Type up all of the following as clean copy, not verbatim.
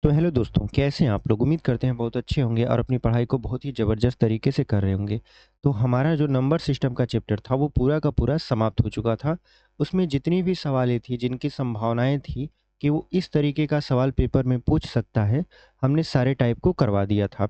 तो हेलो दोस्तों, कैसे हैं आप लोग? उम्मीद करते हैं बहुत अच्छे होंगे और अपनी पढ़ाई को बहुत ही ज़बरदस्त तरीके से कर रहे होंगे। तो हमारा जो नंबर सिस्टम का चैप्टर था वो पूरा का पूरा समाप्त हो चुका था। उसमें जितनी भी सवालें थी, जिनकी संभावनाएँ थी कि वो इस तरीके का सवाल पेपर में पूछ सकता है, हमने सारे टाइप को करवा दिया था।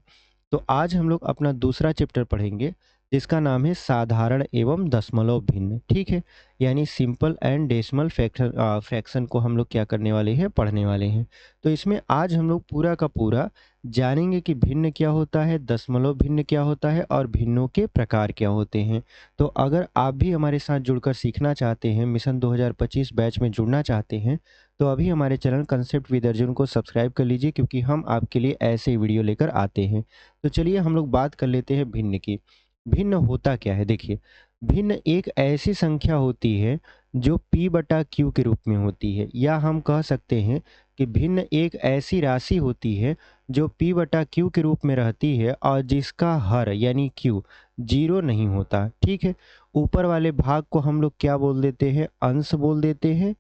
तो आज हम लोग अपना दूसरा चैप्टर पढ़ेंगे, जिसका नाम है साधारण एवं दशमलव भिन्न, ठीक है? यानी सिंपल एंड डेसिमल फ्रैक्शन को हम लोग क्या करने वाले हैं, पढ़ने वाले हैं। तो इसमें आज हम लोग पूरा का पूरा जानेंगे कि भिन्न क्या होता है, दशमलव भिन्न क्या होता है और भिन्नों के प्रकार क्या होते हैं। तो अगर आप भी हमारे साथ जुड़कर सीखना चाहते हैं, मिशन 2025 बैच में जुड़ना चाहते हैं, तो अभी हमारे चैनल कंसेप्ट विद अर्जुन को सब्सक्राइब कर लीजिए, क्योंकि हम आपके लिए ऐसे ही वीडियो लेकर आते हैं। तो चलिए हम लोग बात कर लेते हैं भिन्न की। भिन्न होता क्या है? देखिए, भिन्न एक ऐसी संख्या होती है जो p बटा q के रूप में होती है, या हम कह सकते हैं कि भिन्न एक ऐसी राशि होती है जो p बटा q के रूप में रहती है और जिसका हर यानी q जीरो नहीं होता। ठीक है, ऊपर वाले भाग को हम लोग क्या बोल देते हैं? अंश बोल देते हैं,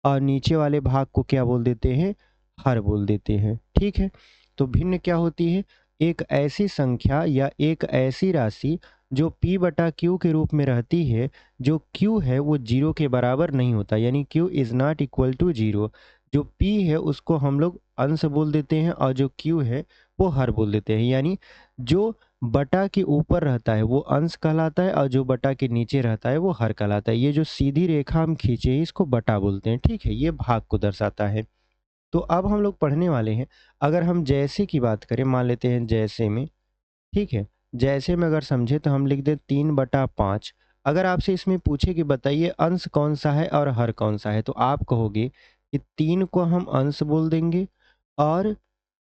और नीचे वाले भाग को क्या बोल देते हैं? हर बोल देते हैं। ठीक है, तो भिन्न क्या होती है? एक ऐसी संख्या या एक ऐसी राशि जो p बटा q के रूप में रहती है, जो q है वो जीरो के बराबर नहीं होता, यानी q is not equal to zero. जो p है उसको हम लोग अंश बोल देते हैं और जो q है वो हर बोल देते हैं। यानी जो बटा के ऊपर रहता है वो अंश कहलाता है और जो बटा के नीचे रहता है वो हर कहलाता है। ये जो सीधी रेखा हम खींचे हैं इसको बटा बोलते हैं। ठीक है, ये भाग को दर्शाता है। तो अब हम लोग पढ़ने वाले हैं, अगर हम जैसे की बात करें, मान लेते हैं जैसे में। ठीक है, जैसे में अगर समझे तो हम लिख दें 3/5। अगर आपसे इसमें पूछे कि बताइए अंश कौन सा है और हर कौन सा है, तो आप कहोगे कि 3 को हम अंश बोल देंगे और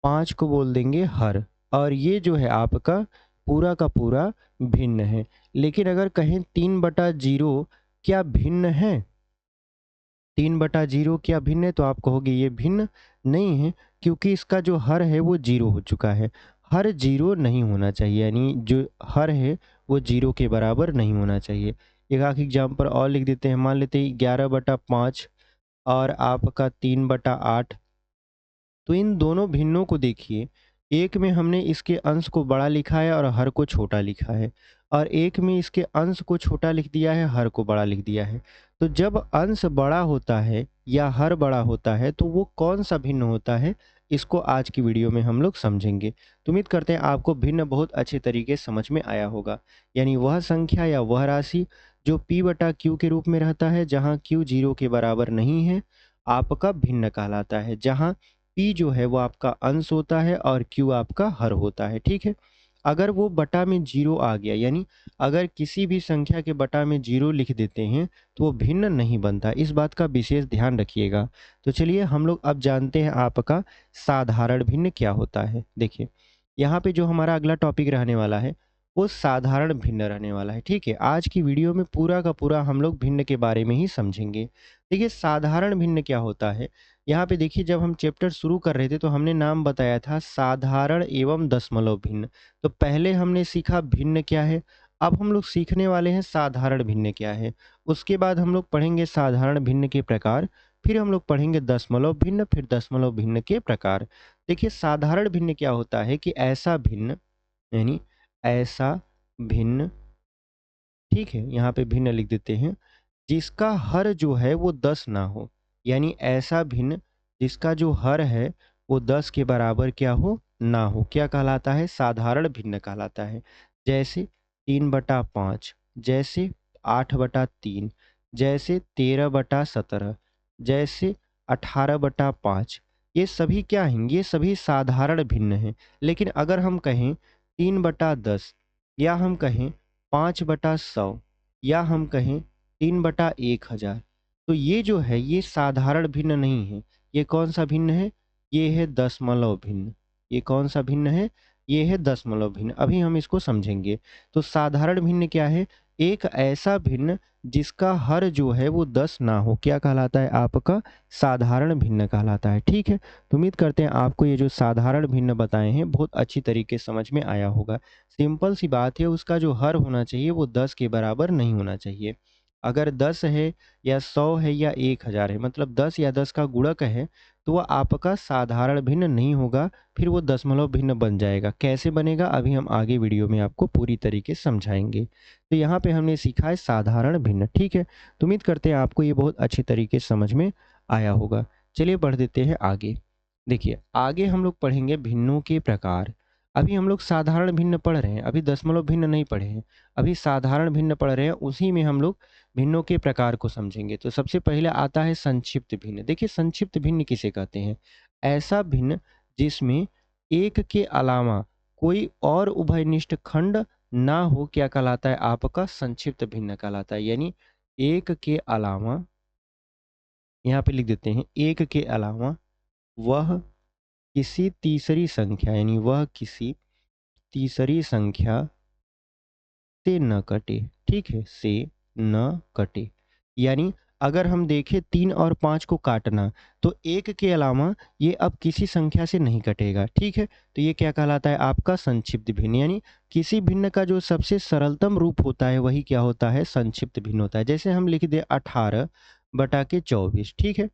5 को बोल देंगे हर, और ये जो है आपका पूरा का पूरा भिन्न है। लेकिन अगर कहें 3/0 क्या भिन्न है? 3/0 क्या भिन्न है? तो आप कहोगे ये भिन्न नहीं है, क्योंकि इसका जो हर है वो जीरो हो चुका है। हर जीरो नहीं होना चाहिए, यानी जो हर है वो जीरो के बराबर नहीं होना चाहिए। एक आख एग्जाम्पल और लिख देते हैं, मान लेते हैं 11/5 और आपका 3/8। तो इन दोनों भिन्नों को देखिए, एक में हमने इसके अंश को बड़ा लिखा है और हर को छोटा लिखा है, और एक में इसके अंश को छोटा लिख दिया है, हर को बड़ा लिख दिया है। तो जब अंश बड़ा होता है या हर बड़ा होता है तो वो कौन सा भिन्न होता है, इसको आज की वीडियो में हम लोग समझेंगे। तो उम्मीद करते हैं आपको भिन्न बहुत अच्छे तरीके से समझ में आया होगा। यानी वह संख्या या वह राशि जो p बटा q के रूप में रहता है, जहाँ q जीरो के बराबर नहीं है, आपका भिन्न कहलाता है। जहाँ p जो है वो आपका अंश होता है और q आपका हर होता है। ठीक है, अगर वो बटा में जीरो आ गया, यानी अगर किसी भी संख्या के बटा में जीरो लिख देते हैं तो वो भिन्न नहीं बनता। इस बात का विशेष ध्यान रखिएगा। तो चलिए हम लोग अब जानते हैं आपका साधारण भिन्न क्या होता है। देखिए, यहाँ पे जो हमारा अगला टॉपिक रहने वाला है वो साधारण भिन्न रहने वाला है। ठीक है, आज की वीडियो में पूरा का पूरा हम लोग भिन्न के बारे में ही समझेंगे। देखिए, साधारण भिन्न क्या होता है। यहाँ पे देखिए, जब हम चैप्टर शुरू कर रहे थे तो हमने नाम बताया था साधारण एवं दशमलव भिन्न। तो पहले हमने सीखा भिन्न क्या है, अब हम लोग सीखने वाले हैं साधारण भिन्न क्या है। उसके बाद हम लोग पढ़ेंगे साधारण भिन्न के प्रकार, फिर हम लोग पढ़ेंगे दशमलव भिन्न, फिर दशमलव भिन्न के प्रकार। देखिए, साधारण भिन्न क्या होता है कि ऐसा भिन्न, यानी ऐसा भिन्न, ठीक है, यहाँ पे भिन्न लिख देते हैं, जिसका हर जो है वो 10 ना हो। यानी ऐसा भिन्न जिसका जो हर है वो 10 के बराबर क्या हो, ना हो, क्या कहलाता है? साधारण भिन्न कहलाता है। जैसे 3/5, जैसे 8/3, जैसे 13/17, जैसे 18/5। ये सभी क्या हैं? ये सभी साधारण भिन्न हैं। लेकिन अगर हम कहें 3/10, या हम कहें 5/100, या हम कहें 3/1000, तो ये जो है ये साधारण भिन्न नहीं है। ये कौन सा भिन्न है? ये है दशमलव भिन्न। ये कौन सा भिन्न है? ये है दशमलव भिन्न। अभी हम इसको समझेंगे। तो साधारण भिन्न क्या है? एक ऐसा भिन्न जिसका हर जो है वो 10 ना हो, क्या कहलाता है? आपका साधारण भिन्न कहलाता है। ठीक है, तो उम्मीद करते हैं आपको ये जो साधारण भिन्न बताए हैं बहुत अच्छी तरीके से समझ में आया होगा। सिंपल सी बात है, उसका जो हर होना चाहिए वो 10 के बराबर नहीं होना चाहिए। अगर 10 है या 100 है या 1000 है, मतलब 10 या 10 का गुणक है, तो वह आपका साधारण भिन्न नहीं होगा, फिर वो दशमलव भिन्न बन जाएगा। कैसे बनेगा अभी हम आगे वीडियो में आपको पूरी तरीके से समझाएँगे। तो यहाँ पे हमने सीखा है साधारण भिन्न, ठीक है? तो उम्मीद करते हैं आपको ये बहुत अच्छे तरीके से समझ में आया होगा। चलिए बढ़ देते हैं आगे। देखिए, आगे हम लोग पढ़ेंगे भिन्नों के प्रकार। अभी हम लोग साधारण भिन्न पढ़ रहे हैं, अभी दशमलव भिन्न नहीं पढ़े हैं। अभी साधारण भिन्न पढ़ रहे हैं, उसी में हम लोग भिन्नों के प्रकार को समझेंगे। तो सबसे पहले आता है संक्षिप्त भिन्न। देखिए, संक्षिप्त भिन्न किसे कहते हैं? ऐसा भिन्न जिसमें एक के अलावा कोई और उभयनिष्ठ खंड ना हो, क्या कहलाता है? आपका संक्षिप्त भिन्न कहलाता है। यानी एक के अलावा, यहाँ पे लिख देते हैं, एक के अलावा वह किसी तीसरी संख्या, यानी वह किसी तीसरी संख्या से न कटे, ठीक है? से न कटे। यानी अगर हम देखें 3 और 5 को काटना, तो 1 के अलावा ये अब किसी संख्या से नहीं कटेगा, ठीक है? तो ये क्या कहलाता है? आपका संक्षिप्त भिन्न। यानी किसी भिन्न का जो सबसे सरलतम रूप होता है, वही क्या होता है? संक्षिप्त भिन्न होता है। जैसे हम लिख दें 18 बटा के 24, ठीक है?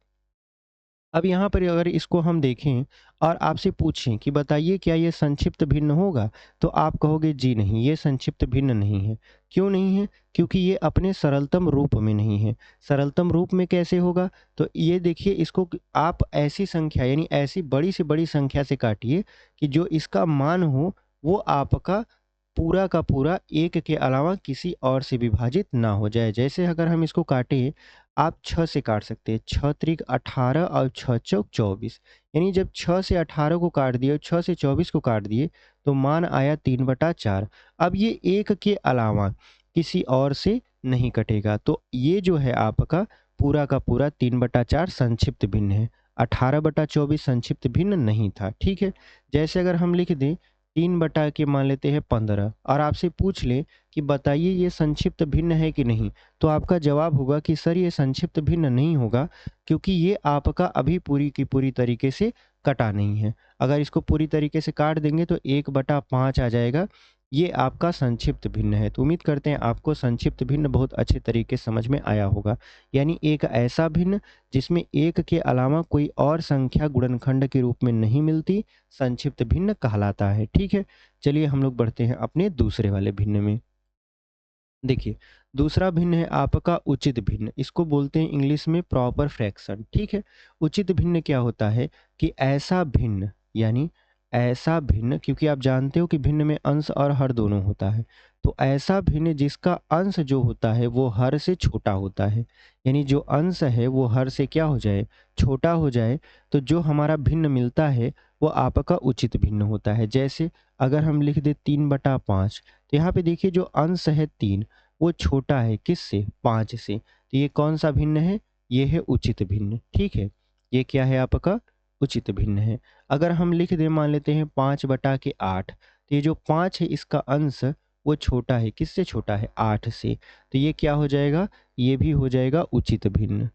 अब यहाँ पर अगर इसको हम देखें और आपसे पूछें कि बताइए क्या ये संक्षिप्त भिन्न होगा? तो आप कहोगे जी नहीं, ये संक्षिप्त भिन्न नहीं है। क्यों नहीं है? क्योंकि ये अपने सरलतम रूप में नहीं है। सरलतम रूप में कैसे होगा? तो ये देखिए, इसको आप ऐसी संख्या, यानी ऐसी बड़ी से बड़ी संख्या से काटिए कि जो इसका मान हो वो आपका पूरा का पूरा 1 के अलावा किसी और से विभाजित ना हो जाए। जैसे अगर हम इसको काटें, आप 6 से काट सकते हैं। 6 त्रिक 18 और 6 चौक 24। यानी जब 6 से 18 को काट दिए और 6 से 24 को काट दिए, तो मान आया 3/4। अब ये 1 के अलावा किसी और से नहीं कटेगा। तो ये जो है आपका पूरा का पूरा 3/4 संक्षिप्त भिन्न है। 18/24 संक्षिप्त भिन्न नहीं था, ठीक है? जैसे अगर हम लिख दें 3 बटा के मान लेते हैं 15 और आपसे पूछ ले कि बताइए ये संक्षिप्त भिन्न है कि नहीं? तो आपका जवाब होगा कि सर ये संक्षिप्त भिन्न नहीं होगा, क्योंकि ये आपका अभी पूरी की पूरी तरीके से कटा नहीं है। अगर इसको पूरी तरीके से काट देंगे तो 1/5 आ जाएगा। ये आपका संक्षिप्त भिन्न है। तो उम्मीद करते हैं आपको संक्षिप्त भिन्न बहुत अच्छे तरीके से समझ में आया होगा। यानी एक ऐसा भिन्न जिसमें 1 के अलावा कोई और संख्या गुणनखंड के रूप में नहीं मिलती, संक्षिप्त भिन्न कहलाता है, ठीक है? चलिए हम लोग बढ़ते हैं अपने दूसरे वाले भिन्न में। देखिए, दूसरा भिन्न है आपका उचित भिन्न। इसको बोलते हैं इंग्लिश में प्रॉपर फ्रैक्शन, ठीक है? उचित भिन्न क्या होता है कि ऐसा भिन्न, यानी ऐसा भिन्न, क्योंकि आप जानते हो कि भिन्न में अंश और हर दोनों होता है। तो ऐसा भिन्न जिसका अंश जो होता है वो हर से छोटा होता है। यानी जो अंश है वो हर से क्या हो जाए? छोटा हो जाए। तो जो हमारा भिन्न मिलता है वो आपका उचित भिन्न होता है। जैसे अगर हम लिख दें 3/5, तो यहाँ पे देखिए जो अंश है 3, वो छोटा है किससे? 5 से। तो ये कौन सा भिन्न है? ये है उचित भिन्न, ठीक है? ये क्या है आपका? उचित भिन्न है। अगर हम लिख दें मान लेते हैं 5/8, तो ये जो 5 है इसका अंश वो छोटा है, किससे छोटा है? 8 से। तो ये क्या हो जाएगा? ये भी हो जाएगा उचित भिन्न।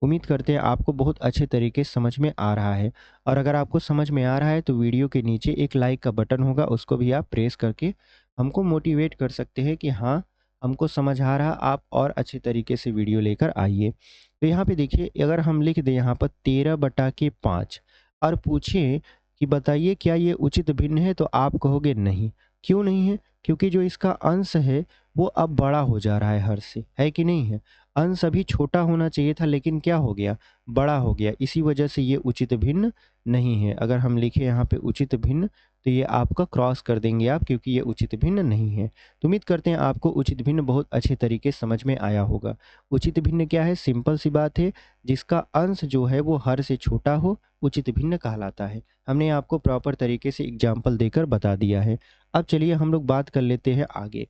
उम्मीद करते हैं आपको बहुत अच्छे तरीके से समझ में आ रहा है। और अगर आपको समझ में आ रहा है तो वीडियो के नीचे एक लाइक का बटन होगा, उसको भी आप प्रेस करके हमको मोटिवेट कर सकते हैं कि हाँ, हमको समझ आ रहा, आप और अच्छे तरीके से वीडियो लेकर आइए। तो यहाँ पे देखिए, अगर हम लिख दें यहाँ पर 13/5 और पूछें कि बताइए क्या ये उचित भिन्न है, तो आप कहोगे नहीं। क्यों नहीं है? क्योंकि जो इसका अंश है वो अब बड़ा हो जा रहा है हर से, है कि नहीं है? अंश अभी छोटा होना चाहिए था, लेकिन क्या हो गया? बड़ा हो गया। इसी वजह से ये उचित भिन्न नहीं है। अगर हम लिखें यहाँ पे उचित भिन्न, तो ये आपका क्रॉस कर देंगे आप, क्योंकि ये उचित भिन्न नहीं है। तो उम्मीद करते हैं आपको उचित भिन्न बहुत अच्छे तरीके से समझ में आया होगा। उचित भिन्न क्या है? सिंपल सी बात है, जिसका अंश जो है वो हर से छोटा हो, उचित भिन्न कहलाता है। हमने आपको प्रॉपर तरीके से एग्जाम्पल देकर बता दिया है। अब चलिए हम लोग बात कर लेते हैं आगे।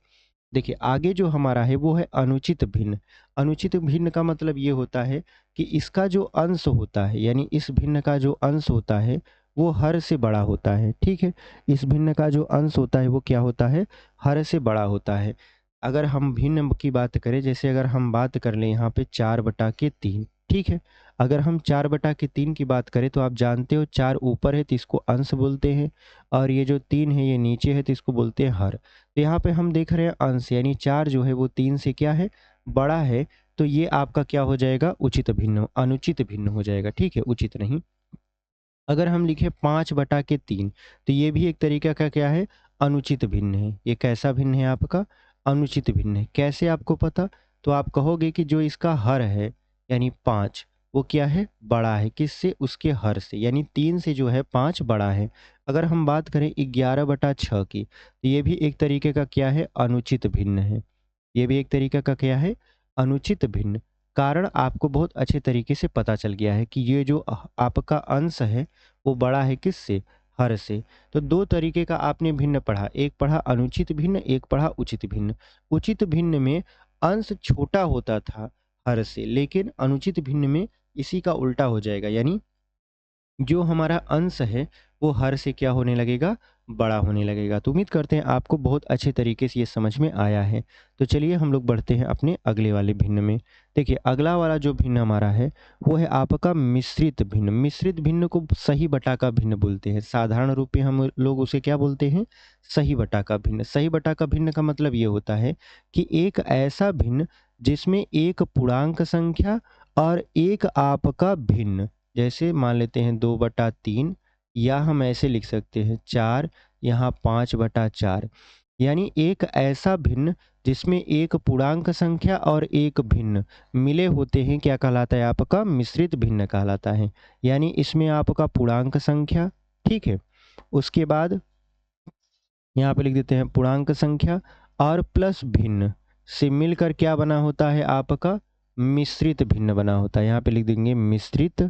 देखिए, आगे जो हमारा है वो है अनुचित भिन्न। अनुचित भिन्न का मतलब ये होता है कि इसका जो अंश होता है, यानी इस भिन्न का जो अंश होता है वो हर से बड़ा होता है, ठीक है? इस भिन्न का जो अंश होता है वो क्या होता है? हर से बड़ा होता है। अगर हम भिन्न की बात करें, जैसे अगर हम बात कर लें यहाँ पे 4/3, ठीक है? अगर हम 4/3 की बात करें, तो आप जानते हो 4 ऊपर है तो इसको अंश बोलते हैं, और ये जो 3 है ये नीचे है तो इसको बोलते हैं हर। तो यहाँ पे हम देख रहे हैं अंश, यानी 4 जो है वो 3 से क्या है? बड़ा है। तो ये आपका क्या हो जाएगा? उचित भिन्न, अनुचित भिन्न हो जाएगा, ठीक है? उचित नहीं। अगर हम लिखे 5/3, तो ये भी एक तरीका का क्या है, अनुचित भिन्न है। ये कैसा भिन्न है आपका, अनुचित भिन्न है। कैसे आपको पता, तो आप कहोगे कि जो इसका हर है यानी 5, वो क्या है, बड़ा है किससे, उसके हर से, यानी 3 से जो है 5 बड़ा है। अगर हम बात करें 11/6 की, तो ये भी एक तरीके का क्या है, अनुचित भिन्न है। ये भी एक तरीका का क्या है, अनुचित भिन्न। कारण आपको बहुत अच्छे तरीके से पता चल गया है कि ये जो आपका अंश है वो बड़ा है किससे, हर से। तो दो तरीके का आपने भिन्न पढ़ा, एक पढ़ा अनुचित भिन्न, एक पढ़ा उचित भिन्न। उचित भिन्न में अंश छोटा होता था हर से, लेकिन अनुचित भिन्न में इसी का उल्टा हो जाएगा, यानी जो हमारा अंश है वो हर से क्या होने लगेगा, बड़ा होने लगेगा। तो उम्मीद करते हैं आपको बहुत अच्छे तरीके से ये समझ में आया है। तो चलिए हम लोग बढ़ते हैं अपने अगले वाले भिन्न में। देखिए अगला वाला जो भिन्न हमारा है वो है आपका मिश्रित भिन्न। मिश्रित भिन्न को सही बटा का भिन्न बोलते हैं। साधारण रूप में हम लोग उसे क्या बोलते हैं, सही बटा का भिन्न। सही बटा का भिन्न का मतलब ये होता है कि एक ऐसा भिन्न जिसमें एक पूर्णांक संख्या और एक आपका भिन्न, जैसे मान लेते हैं 2/3, या हम ऐसे लिख सकते हैं 4, यहाँ 5/4, यानी एक ऐसा भिन्न जिसमें एक पूर्णांक संख्या और एक भिन्न मिले होते हैं, क्या कहलाता है, आपका मिश्रित भिन्न कहलाता है। यानी इसमें आपका पूर्णांक संख्या, ठीक है, उसके बाद यहाँ पे लिख देते हैं पूर्णांक संख्या और प्लस भिन्न से मिलकर क्या बना होता है, आपका मिश्रित भिन्न बना होता है। यहाँ पे लिख देंगे मिश्रित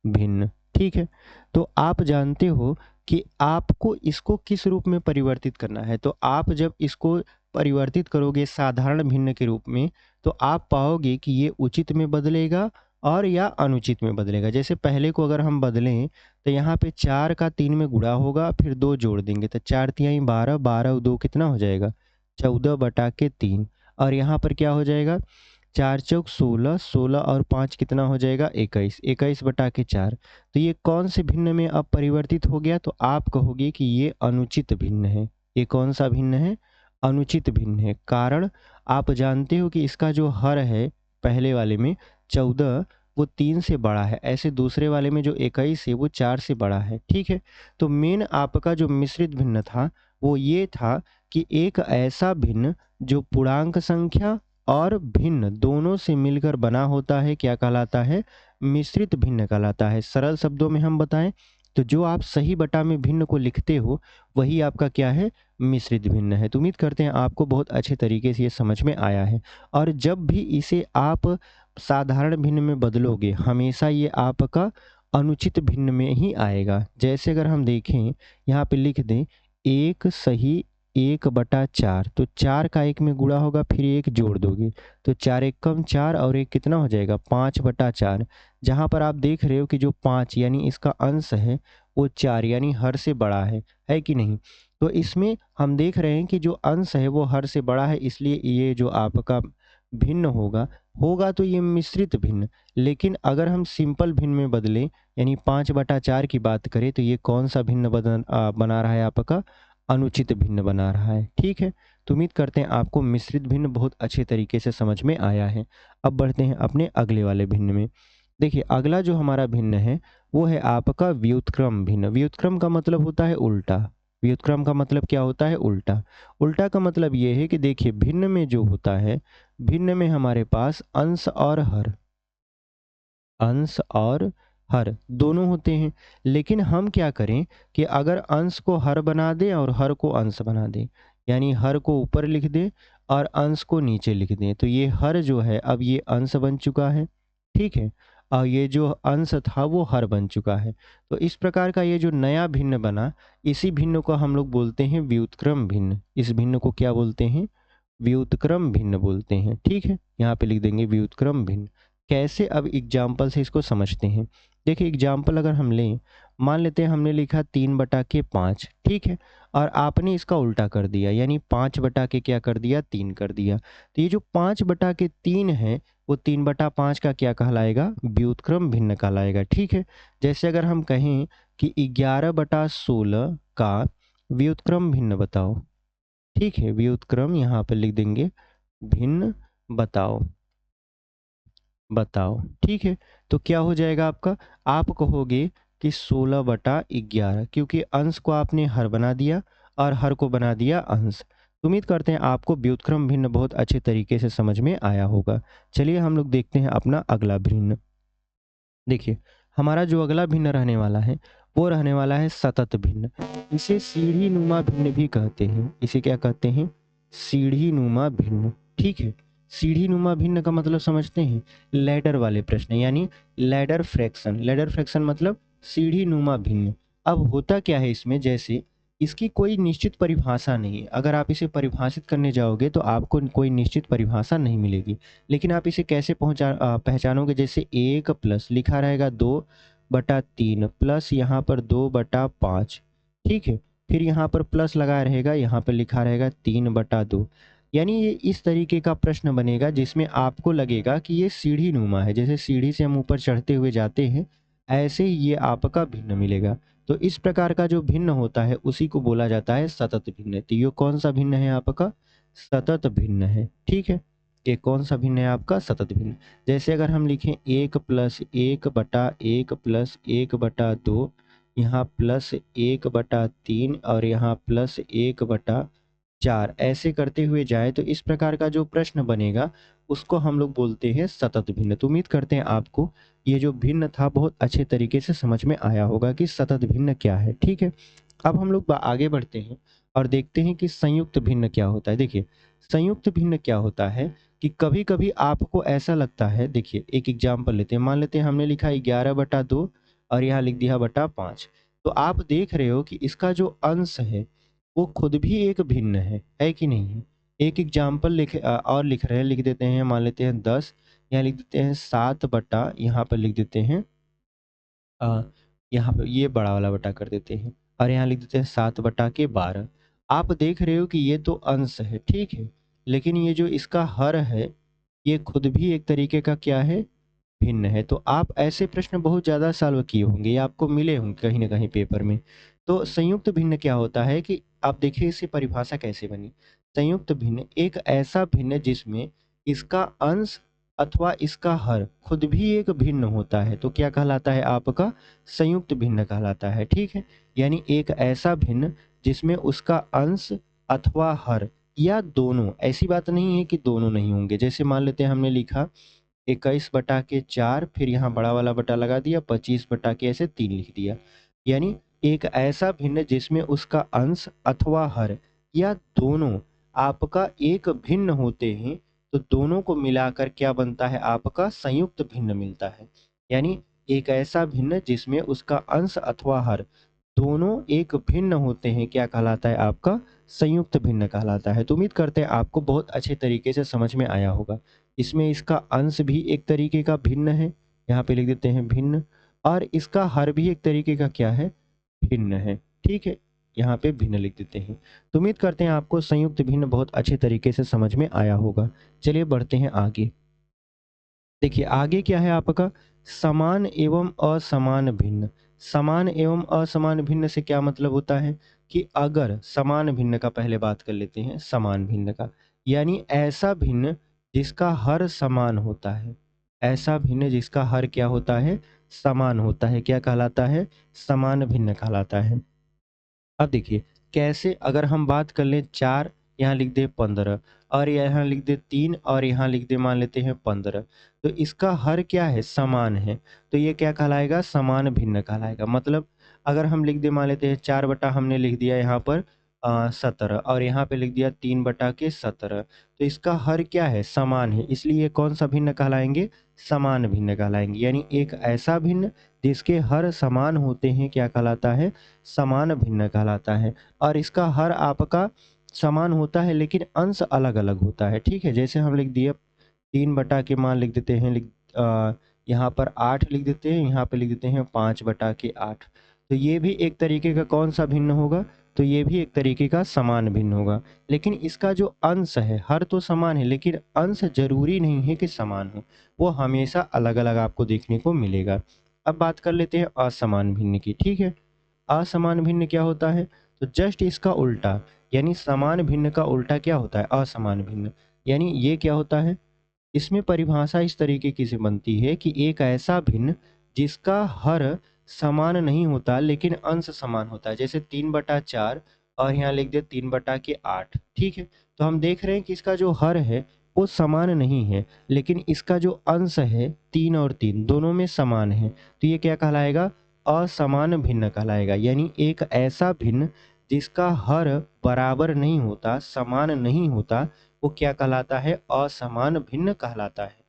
भिन्न, ठीक है। तो आप जानते हो कि आपको इसको किस रूप में परिवर्तित करना है। तो आप जब इसको परिवर्तित करोगे साधारण भिन्न के रूप में, तो आप पाओगे कि ये उचित में बदलेगा और या अनुचित में बदलेगा। जैसे पहले को अगर हम बदलें, तो यहाँ पे 4 का 3 में गुणा होगा, फिर 2 जोड़ देंगे, तो 4 तिहाई 12, 12 और 2 कितना हो जाएगा, 14/3। और यहाँ पर क्या हो जाएगा, 4 चौक 16, 16 और 5 कितना हो जाएगा, 21, 21/4। तो ये कौन से भिन्न में अब परिवर्तित हो गया, तो आप कहोगे कि ये अनुचित भिन्न है। ये कौन सा भिन्न है, अनुचित भिन्न है। कारण आप जानते हो कि इसका जो हर है पहले वाले में 14, वो 3 से बड़ा है, ऐसे दूसरे वाले में जो 21 है वो 4 से बड़ा है, ठीक है। तो मेन आपका जो मिश्रित भिन्न था वो ये था कि एक ऐसा भिन्न जो पूर्णांक संख्या और भिन्न दोनों से मिलकर बना होता है, क्या कहलाता है, मिश्रित भिन्न कहलाता है। सरल शब्दों में हम बताएं तो जो आप सही बटा में भिन्न को लिखते हो वही आपका क्या है, मिश्रित भिन्न है। तो उम्मीद करते हैं आपको बहुत अच्छे तरीके से ये समझ में आया है। और जब भी इसे आप साधारण भिन्न में बदलोगे, हमेशा ये आपका अनुचित भिन्न में ही आएगा। जैसे अगर हम देखें, यहाँ पे लिख दें एक सही 1/4, तो 4 का 1 में गुणा होगा, फिर 1 जोड़ दोगे, तो 4 एक कम 4 और 1 कितना हो जाएगा, 5/4। जहाँ पर आप देख रहे हो कि जो 5 यानी इसका अंश है वो 4 यानी हर से बड़ा है कि नहीं। तो इसमें हम देख रहे हैं कि जो अंश है वो हर से बड़ा है, इसलिए ये जो आपका भिन्न होगा होगा तो ये मिश्रित भिन्न। लेकिन अगर हम सिंपल भिन्न में बदलें, यानी 5/4 की बात करें, तो ये कौन सा भिन्न बना रहा है, आपका अनुचित भिन्न बना रहा है, ठीक है। तो उम्मीद करते हैं आपको मिश्रित भिन्न बहुत अच्छे तरीके से समझ में आया है। अब बढ़ते हैं अपने अगले वाले भिन्न में। देखिए अगला जो हमारा भिन्न है वो है आपका व्युत्क्रम भिन्न। व्युत्क्रम का मतलब होता है उल्टा। व्युत्क्रम का मतलब क्या होता है, उल्टा। उल्टा का मतलब ये है कि देखिए भिन्न में जो होता है, भिन्न में हमारे पास अंश और हर, अंश और हर दोनों होते हैं। लेकिन हम क्या करें कि अगर अंश को हर बना दें और हर को अंश बना दें, यानी हर को ऊपर लिख दें और अंश को नीचे लिख दें, तो ये हर जो है अब ये अंश बन चुका है, ठीक है। और ये जो अंश था वो हर बन चुका है। तो इस प्रकार का ये जो नया भिन्न बना, इसी भिन्न को हम लोग बोलते हैं व्युत्क्रम भिन्न। इस भिन्न को क्या बोलते हैं, व्युत्क्रम भिन्न बोलते हैं, ठीक है। यहाँ पे लिख देंगे व्युत्क्रम भिन्न। कैसे, अब एग्जाम्पल से इसको समझते हैं। देखिए एग्जाम्पल अगर हम लें, मान लेते हैं हमने लिखा 3/5, ठीक है, और आपने इसका उल्टा कर दिया, यानी 5/, क्या कर दिया, 3 कर दिया। तो ये जो 5/3 है वो 3/5 का क्या कहलाएगा, व्युत्क्रम भिन्न कहलाएगा, ठीक है। जैसे अगर हम कहें कि 11/16 का व्युत्क्रम भिन्न बताओ, ठीक है। व्युत्क्रम यहाँ पर लिख देंगे भिन्न बताओ, बताओ, ठीक है। तो क्या हो जाएगा आपका, आप कहोगे कि 16/11, क्योंकि अंश को आपने हर बना दिया और हर को बना दिया अंश। तो उम्मीद करते हैं आपको व्युत्क्रम भिन्न बहुत अच्छे तरीके से समझ में आया होगा। चलिए हम लोग देखते हैं अपना अगला भिन्न। देखिए, हमारा जो अगला भिन्न रहने वाला है, वो रहने वाला है सतत भिन्न। इसे सीढ़ी-नुमा भिन्न भी कहते हैं। इसे क्या कहते हैं? सीढ़ी-नुमा भिन्न, ठीक है? सीढ़ी-नुमा भिन्न का मतलब समझते हैं? लैडर वाले प्रश्न, यानी लैडर फ्रैक्शन। लैडर फ्रैक्शन मतलब सीढ़ी-नुमा भिन्न। अब होता क्या है इसमें, जैसे इसकी कोई निश्चित परिभाषा नहीं है। अगर आप इसे परिभाषित करने जाओगे तो आपको कोई निश्चित परिभाषा नहीं मिलेगी। लेकिन आप इसे कैसे पहचानोगे, जैसे 1 प्लस लिखा रहेगा 2/3 प्लस यहाँ पर 2/5, ठीक है? फिर यहाँ पर प्लस लगा रहेगा, यहाँ पर लिखा रहेगा 3/2। यानी ये इस तरीके का प्रश्न बनेगा जिसमें आपको लगेगा कि ये सीढ़ी-नुमा है। जैसे सीढ़ी से हम ऊपर चढ़ते हुए जाते हैं, ऐसे ही ये आपका भिन्न मिलेगा। तो इस प्रकार का जो भिन्न होता है उसी को बोला जाता है सतत भिन्न। तो ये कौन सा भिन्न है आपका? सतत भिन्न है, ठीक है? ये कौन सा भिन्न है आपका? सतत भिन्न। जैसे अगर हम लिखें 1 प्लस 1/1 प्लस 1/2, यहाँ प्लस 1/3 और यहाँ प्लस 1/4, ऐसे करते हुए जाए तो इस प्रकार का जो प्रश्न बनेगा उसको हम लोग बोलते हैं सतत भिन्न। तो उम्मीद करते हैं आपको ये जो भिन्न था बहुत अच्छे तरीके से समझ में आया होगा कि सतत भिन्न क्या है, ठीक है? अब हम लोग आगे बढ़ते हैं और देखते हैं कि संयुक्त भिन्न क्या होता है। देखिए, संयुक्त भिन्न क्या होता है कि कभी-कभी आपको ऐसा लगता है, देखिए एक एग्जांपल लेते हैं, मान लेते हैं हमने लिखा 11/2 और यहाँ लिख दिया बटा 5। तो आप देख रहे हो कि इसका जो अंश है वो खुद भी एक भिन्न है कि नहीं है? एक एग्जांपल और लिख रहे हैं, लिख देते हैं, मान लेते हैं 10, यहाँ लिख देते हैं 7 बटा, यहाँ पर लिख देते हैं अ, यहाँ पे ये बड़ा वाला बटा कर देते हैं और यहाँ लिख देते हैं 7/12। आप देख रहे हो कि ये तो अंश है, ठीक है? लेकिन ये जो इसका हर है, ये खुद भी एक तरीके का क्या है? भिन्न है। तो आप ऐसे प्रश्न बहुत ज़्यादा सॉल्व किए होंगे या आपको मिले होंगे कहीं न कहीं पेपर में। तो संयुक्त भिन्न क्या होता है कि आप देखिए इसकी परिभाषा कैसे बनी। संयुक्त भिन्न एक ऐसा भिन्न जिसमें इसका अंश अथवा इसका हर खुद भी एक भिन्न होता है, तो क्या कहलाता है आपका? संयुक्त भिन्न कहलाता है, ठीक है? यानी एक ऐसा भिन्न जिसमें उसका अंश अथवा हर या दोनों, ऐसी बात नहीं है कि दोनों नहीं होंगे। जैसे मान लेते हैं हमने लिखा 21/4, फिर यहाँ बड़ा वाला बटा लगा दिया, 25/, ऐसे 3 लिख दिया। यानी एक ऐसा भिन्न जिसमें उसका अंश अथवा हर या दोनों आपका एक भिन्न होते हैं, तो दोनों को मिलाकर क्या बनता है आपका? संयुक्त भिन्न मिलता है। यानी एक ऐसा भिन्न जिसमें उसका अंश अथवा हर दोनों एक भिन्न होते हैं, क्या कहलाता है आपका? संयुक्त भिन्न कहलाता है। तो उम्मीद करते हैं आपको बहुत अच्छे तरीके से समझ में आया होगा। इसमें इसका अंश भी एक तरीके का भिन्न है, यहाँ पे लिख देते हैं भिन्न, और इसका हर भी एक तरीके का क्या है? भिन्न है, ठीक है? यहाँ पे भिन्न लिख देते हैं। तो उम्मीद करते हैं आपको संयुक्त भिन्न बहुत अच्छे तरीके से समझ में आया होगा। चलिए बढ़ते हैं आगे। देखिए आगे क्या है आपका? समान एवं असमान भिन्न। समान एवं असमान भिन्न से क्या मतलब होता है कि अगर समान भिन्न का पहले बात कर लेते हैं, समान भिन्न का, यानी ऐसा भिन्न जिसका हर समान होता है। ऐसा भिन्न जिसका हर क्या होता है? समान होता है, क्या कहलाता है? समान भिन्न कहलाता है। अब देखिए कैसे, अगर हम बात कर लें 4, यहाँ लिख दें 15 और यहाँ लिख दें 3 और यहाँ लिख दें मान लेते हैं 15, तो इसका हर क्या है? समान है। तो ये क्या कहलाएगा? समान भिन्न कहलाएगा। मतलब अगर हम लिख दें, मान लेते हैं 4 बटा हमने लिख दिया यहाँ पर 17 और यहाँ पे लिख दिया 3/17, तो इसका हर क्या है? समान है, इसलिए ये कौन सा भिन्न कहलाएंगे? समान भिन्न कहलाएंगे। यानी एक ऐसा भिन्न जिसके हर समान होते हैं, क्या कहलाता है? समान भिन्न कहलाता है। और इसका हर आपका समान होता है लेकिन अंश अलग-अलग होता है, ठीक है? जैसे हम लिख दिए 3 बटा के मान लिख देते हैं, यहाँ पर 8 लिख देते हैं, यहाँ पे लिख देते हैं 5/8। तो ये भी एक तरीके का कौन-सा भिन्न होगा? तो ये भी एक तरीके का समान भिन्न होगा। लेकिन इसका जो अंश है, हर तो समान है लेकिन अंश ज़रूरी नहीं है कि समान हो, वो हमेशा अलग-अलग आपको देखने को मिलेगा। अब बात कर लेते हैं असमान भिन्न की, ठीक है? असमान भिन्न क्या होता है? तो जस्ट इसका उल्टा, यानी समान भिन्न का उल्टा क्या होता है? असमान भिन्न। यानी ये क्या होता है? इसमें परिभाषा इस तरीके की से बनती है कि एक ऐसा भिन्न जिसका हर समान नहीं होता लेकिन अंश समान होता है। जैसे 3/4 और यहाँ लिख दिया 3/8, ठीक है। तो हम देख रहे हैं कि इसका जो हर है वो समान नहीं है, लेकिन इसका जो अंश है 3 और 3 दोनों में समान है, तो ये क्या कहलाएगा? असमान भिन्न कहलाएगा। यानी एक ऐसा भिन्न जिसका हर बराबर नहीं होता, समान नहीं होता, वो क्या कहलाता है? असमान भिन्न कहलाता है।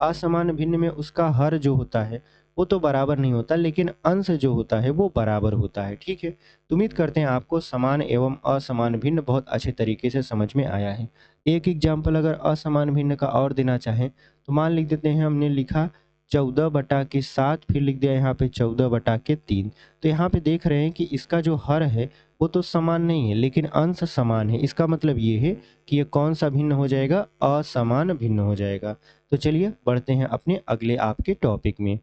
असमान भिन्न में उसका हर जो होता है वो तो बराबर नहीं होता, लेकिन अंश जो होता है वो बराबर होता है, ठीक है। तो उम्मीद करते हैं आपको समान एवं असमान भिन्न बहुत अच्छे तरीके से समझ में आया है। एक एग्जाम्पल अगर असमान भिन्न का और देना चाहें तो मान लिख देते हैं, हमने लिखा 14/7, फिर लिख दिया यहाँ पे 14/3। तो यहाँ पे देख रहे हैं कि इसका जो हर है वो तो समान नहीं है, लेकिन अंश समान है। इसका मतलब ये है कि ये कौन सा भिन्न हो जाएगा? असमान भिन्न हो जाएगा। तो चलिए बढ़ते हैं अपने अगले आपके टॉपिक में।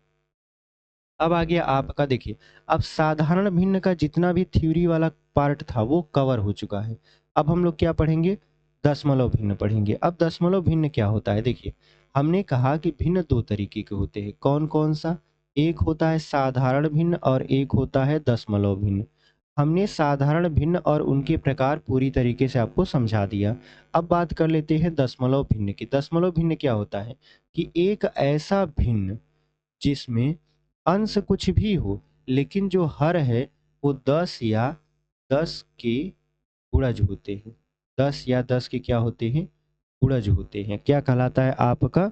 अब आ गया आपका, देखिए, अब साधारण भिन्न का जितना भी थ्योरी वाला पार्ट था वो कवर हो चुका है। अब हम लोग क्या पढ़ेंगे? दशमलव भिन्न पढ़ेंगे। अब दशमलव भिन्न क्या होता है? देखिए, हमने कहा कि भिन्न दो तरीके के होते हैं। कौन कौन सा? एक होता है साधारण भिन्न और एक होता है दशमलव भिन्न। हमने साधारण भिन्न और उनके प्रकार पूरी तरीके से आपको समझा दिया। अब बात कर लेते हैं दशमलव भिन्न की। दशमलव भिन्न क्या होता है? कि एक ऐसा भिन्न जिसमें अंश कुछ भी हो, लेकिन जो हर है वो 10 या 10 के गुणज होते हैं। 10 या 10 के क्या होते हैं? गुणज होते हैं। क्या कहलाता है आपका?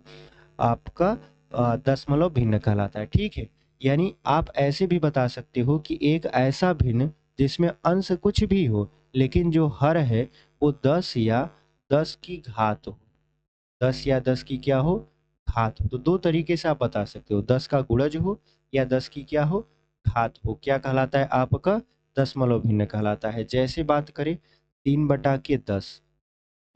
आपका दशमलव भिन्न कहलाता है, ठीक है। यानी आप ऐसे भी बता सकते हो कि एक ऐसा भिन्न जिसमें अंश कुछ भी हो, लेकिन जो हर है वो 10 या 10 की घात हो। 10 या 10 की क्या हो? घात हो। तो दो तरीके से आप बता सकते हो, 10 का गुणज हो या 10 की क्या हो? घात हो। क्या कहलाता है आपका? दशमलव भिन्न कहलाता है। जैसे बात करें 3/10,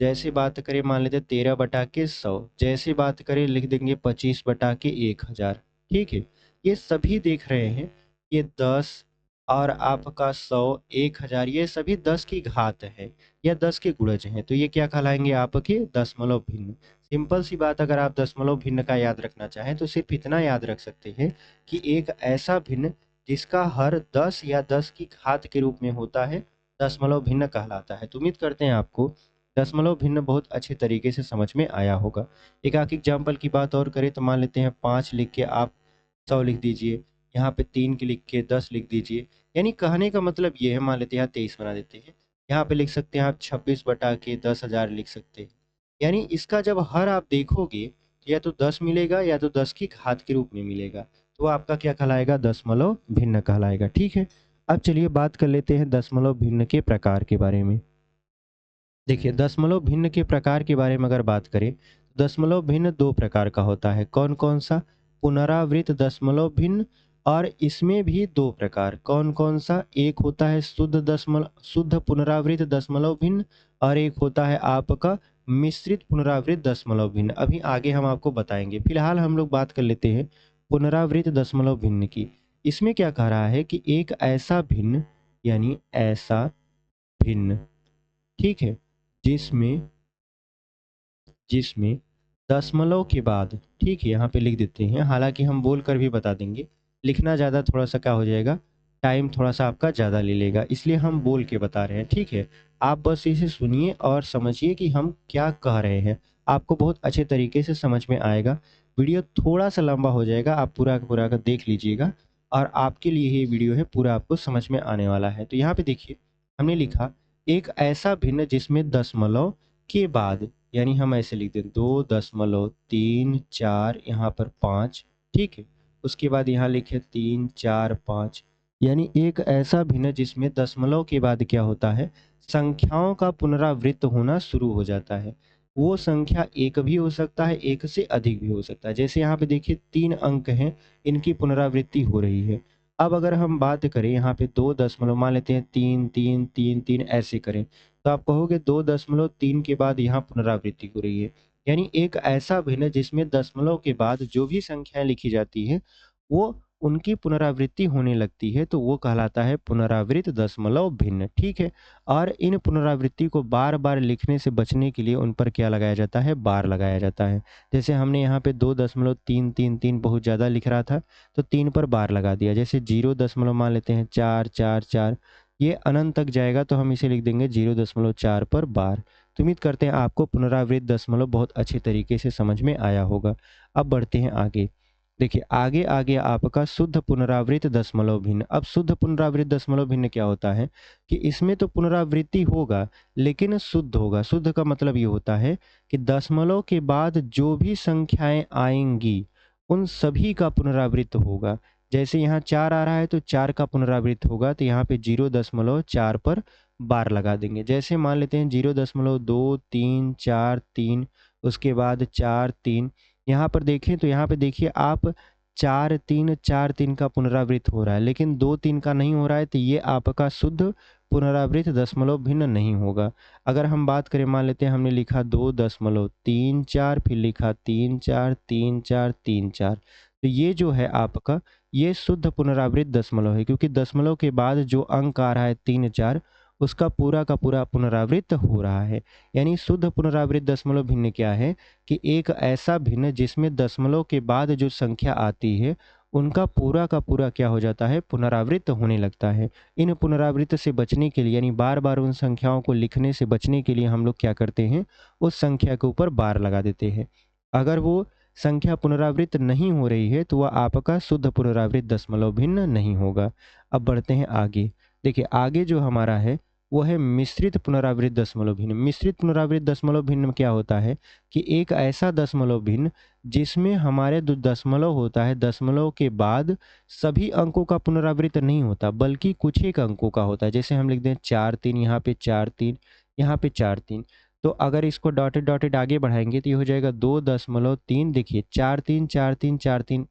जैसे बात करें मान लेते 13/100, जैसे बात करें लिख देंगे 25/1000, ठीक है। ये सभी देख रहे हैं, ये 10 और आपका 100, 1000, ये सभी 10 की घात है या 10 के गुणज हैं, तो ये क्या कहलाएंगे? आपके दशमलव भिन्न। सिंपल सी बात, अगर आप दशमलव भिन्न का याद रखना चाहें तो सिर्फ इतना याद रख सकते हैं कि एक ऐसा भिन्न जिसका हर 10 या 10 की घात के रूप में होता है, दशमलव भिन्न कहलाता है। तो उम्मीद करते हैं आपको दशमलव भिन्न बहुत अच्छे तरीके से समझ में आया होगा। एक आख एग्जाम्पल की बात और करें तो मान लेते हैं 5 लिख के आप 100 लिख दीजिए, यहाँ पे 3 के लिख के 10 लिख दीजिए। यानी कहने का मतलब ये है, मान लेते हैं यहाँ 23 बना देते हैं, यहाँ पे लिख सकते हैं आप 26/10,000 लिख सकते हैं। यानी इसका जब हर आप देखोगे तो या तो 10 मिलेगा या तो 10 की घात के रूप में मिलेगा, तो आपका क्या कहलाएगा? दशमलव भिन्न कहलाएगा, ठीक है। अब चलिए बात कर लेते हैं दशमलव भिन्न के प्रकार के बारे में। देखिए, दशमलव भिन्न के प्रकार के बारे में अगर बात करें तो दशमलव भिन्न दो प्रकार का होता है। कौन कौन सा? पुनरावृत्त दशमलव भिन्न, और इसमें भी दो प्रकार। कौन कौन सा? एक होता है शुद्ध पुनरावृत्त दशमलव भिन्न, और एक होता है आपका मिश्रित पुनरावृत्त दशमलव भिन्न। अभी आगे हम आपको बताएंगे, फिलहाल हम लोग बात कर लेते हैं पुनरावृत्त दशमलव भिन्न की। इसमें क्या कह रहा है कि एक ऐसा भिन्न, यानी ऐसा भिन्न, ठीक है, जिसमें जिसमें दशमलव के बाद, ठीक है, यहाँ पे लिख देते हैं, हालांकि हम बोल कर भी बता देंगे, लिखना ज़्यादा थोड़ा सा क्या हो जाएगा, टाइम थोड़ा सा आपका ज़्यादा ले लेगा, इसलिए हम बोल के बता रहे हैं, ठीक है। आप बस इसे सुनिए और समझिए कि हम क्या कह रहे हैं, आपको बहुत अच्छे तरीके से समझ में आएगा। वीडियो थोड़ा सा लंबा हो जाएगा, आप पूरा का पूरा का देख लीजिएगा, और आपके लिए ये वीडियो है, पूरा आपको समझ में आने वाला है। तो यहाँ पे देखिए, हमने लिखा एक ऐसा भिन्न जिसमें दशमलव के बाद, यानी हम ऐसे लिख दें 2.3, 4, यहाँ पर 5, ठीक है। उसके बाद यहाँ लिखे 3, 4, 5, यानी एक ऐसा भिन्न जिसमें दशमलव के बाद क्या होता है, संख्याओं का पुनरावृत्त होना शुरू हो जाता है। वो संख्या एक भी हो सकता है, एक से अधिक भी हो सकता है। जैसे यहाँ पे देखिए 3 अंक हैं, इनकी पुनरावृत्ति हो रही है। अब अगर हम बात करें यहाँ पे 2 दशमलव, मान लेते हैं 3, 3, 3, 3, ऐसे करें, तो आप कहोगे 2.3 के बाद यहाँ पुनरावृत्ति हो रही है। यानी एक ऐसा भिन्न जिसमें दशमलव के बाद जो भी संख्याएं लिखी जाती है वो उनकी पुनरावृत्ति होने लगती है तो वो कहलाता है पुनरावृत्त दशमलव भिन्न। ठीक है। और इन पुनरावृत्ति को बार बार लिखने से बचने के लिए उन पर क्या लगाया जाता है, बार लगाया जाता है। जैसे हमने यहाँ पे 2.333 बहुत ज़्यादा लिख रहा था तो 3 पर बार लगा दिया। जैसे 0 मान लेते हैं 4 ये अनंत तक जाएगा तो हम इसे लिख देंगे 0.4 पर बार। तो उम्मीद करते हैं आपको पुनरावृत्त दशमलव बहुत अच्छे तरीके से समझ में आया होगा। अब बढ़ते हैं आगे। देखिए आगे आगे आपका शुद्ध पुनरावृत्त दशमलव भिन्न। अब शुद्ध पुनरावृत्त दशमलव भिन्न क्या होता है कि इसमें तो पुनरावृत्ति होगा लेकिन शुद्ध होगा। शुद्ध का मतलब ये होता है कि दशमलव के बाद जो भी संख्याएं आएंगी उन सभी का पुनरावृत्त होगा। जैसे यहाँ 4 आ रहा है तो 4 का पुनरावृत्त होगा तो यहाँ पे 0.4 पर बार लगा देंगे। जैसे मान लेते हैं 0.2 3 4 3, उसके बाद 4 3। यहाँ पर देखें तो यहाँ पे देखिए आप 4 3 का पुनरावृत्त हो रहा है लेकिन 2 3 का नहीं हो रहा है तो ये आपका शुद्ध पुनरावृत्त दशमलव भिन्न नहीं होगा। अगर हम बात करें, मान लेते हैं हमने लिखा 2.34, फिर लिखा 3 4 तो ये जो है आपका ये शुद्ध पुनरावृत्त दशमलव है, क्योंकि दशमलव के बाद जो अंक आ रहा है 3 4 उसका पूरा का पूरा पुनरावृत्त हो रहा है। यानी शुद्ध पुनरावृत्त दशमलव भिन्न क्या है कि एक ऐसा भिन्न जिसमें दशमलव के बाद जो संख्या आती है उनका पूरा का पूरा क्या हो जाता है, पुनरावृत्त होने लगता है। इन पुनरावृत्त से बचने के लिए यानी बार बार उन संख्याओं को लिखने से बचने के लिए हम लोग क्या करते हैं, उस संख्या के ऊपर बार लगा देते हैं। अगर वो संख्या पुनरावृत्त नहीं हो रही है तो वह आपका शुद्ध पुनरावृत्त दशमलव भिन्न नहीं होगा। अब बढ़ते हैं आगे। देखिए आगे जो हमारा है वो है मिश्रित पुनरावृत्त दशमलव भिन्न। मिश्रित पुनरावृत्त दशमलव भिन्न में क्या होता है कि एक ऐसा दशमलव भिन्न जिसमें हमारे जो दशमलव होता है, दशमलव के बाद सभी अंकों का पुनरावृत्त नहीं होता बल्कि कुछ एक अंकों का होता है। जैसे हम लिख दें 4 3, यहाँ पे 4 3, यहाँ पे 4 3। तो अगर इसको डॉटेड डॉटेड आगे बढ़ाएंगे तो ये हो जाएगा 2.3। देखिए 4 3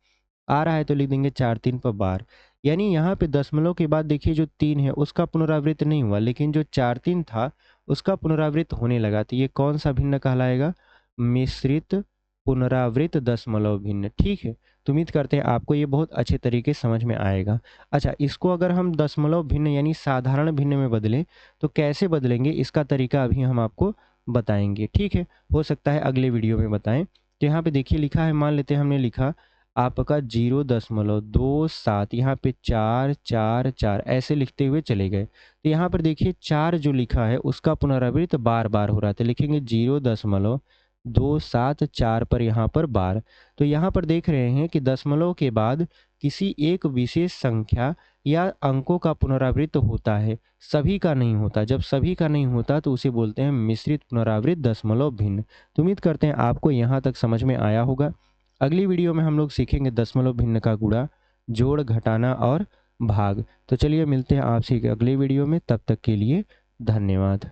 आ रहा है तो लिख देंगे 4 3 पर बार। यानी यहाँ पे दशमलव के बाद देखिए जो 3 है उसका पुनरावृत्त नहीं हुआ लेकिन जो 4 3 था उसका पुनरावृत्त होने लगा। तो ये कौन सा भिन्न कहलाएगा, मिश्रित पुनरावृत्त दशमलव भिन्न। ठीक है। तो उम्मीद करते हैं आपको ये बहुत अच्छे तरीके से समझ में आएगा। अच्छा, इसको अगर हम दशमलव भिन्न यानी साधारण भिन्न में बदलें तो कैसे बदलेंगे, इसका तरीका अभी हम आपको बताएंगे। ठीक है, हो सकता है अगले वीडियो में बताएं। तो यहाँ पे देखिए लिखा है, मान लेते हैं हमने लिखा आपका 0.27, यहाँ पे 4 ऐसे लिखते हुए चले गए। तो यहाँ पर देखिए 4 जो लिखा है उसका पुनरावृत्त बार बार हो रहा था, लिखेंगे 0.274 पर यहाँ पर बार। तो यहाँ पर देख रहे हैं कि दशमलव के बाद किसी एक विशेष संख्या या अंकों का पुनरावृत्त होता है, सभी का नहीं होता। जब सभी का नहीं होता तो उसे बोलते हैं मिश्रित पुनरावृत्त दशमलव भिन्न। तो उम्मीद करते हैं आपको यहाँ तक समझ में आया होगा। अगली वीडियो में हम लोग सीखेंगे दशमलव भिन्न का गुणा, जोड़, घटाना और भाग। तो चलिए मिलते हैं आपसे अगले वीडियो में, तब तक के लिए धन्यवाद।